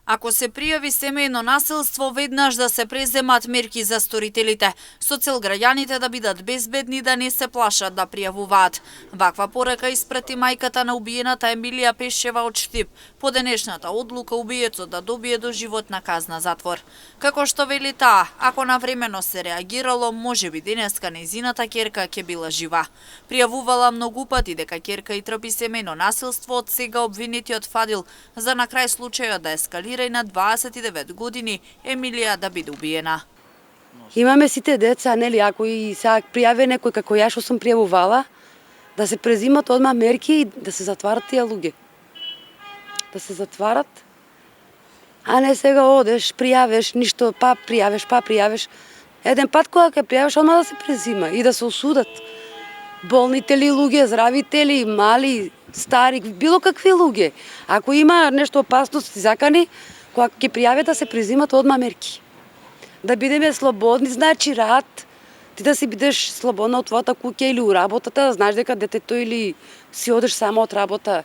Ако се пријави семејно насилство, веднаш да се преземат мерки за сторителите, со цел граѓаните да бидат безбедни да не се плашат да пријавуваат. Ваква порака испрати мајката на убиената Емилија Пешева од Штип, по денешната одлука убиецот да добие доживотна казна затвор. Како што вели таа, ако навремено се реагирало, можеби денеска нејзината ќерка ќе била жива. Пријавувала многу пати дека ќерка и трпи семејно насилство од сега обвинетиот Фадил, за на крај случајот да ескалира и на 29 години Емилија да биде убиена. Имаме сите деца, нели, ако и сега пријави некој како ја што сум пријавувала, да се презимат одма мерки и да се затварат тие луѓе. Да се затварат, а не сега одеш, пријавиш, ништо, па пријавиш. Еден пат кога ќе пријавиш, одма да се презима и да се осудат. Болните ли луѓе, здравите ли, мали, стари, било какви луѓе. Ако има нешто опасност и закани, кога ќе пријавят да се презимат одма мерки. Да бидеме слободни, значи рад, ти да си бидеш слободна од твојата куќа или у работата, знаеш дека детето или си одеш само од работа,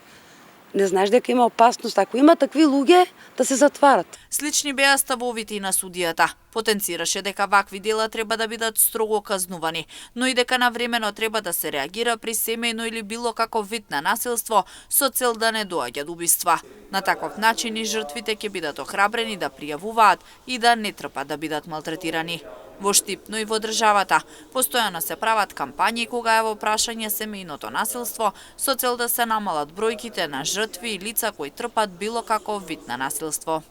не знаеш дека има опасност. Ако има такви луѓе, да се затварат. Слични беа ставовите и на судијата. Потенцираше дека вакви дела треба да бидат строго казнувани, но и дека навремено треба да се реагира при семејно или било каков вид на насилство со цел да не доаѓа до убиства. На таков начин и жртвите ќе бидат охрабрени да пријавуваат и да не трпат да бидат малтретирани. Во Штип, но и во државата, постојано се прават кампањи кога е во прашање семејното насилство со цел да се намалат бројките на жртви и лица кои трпат било каков вид на насилство.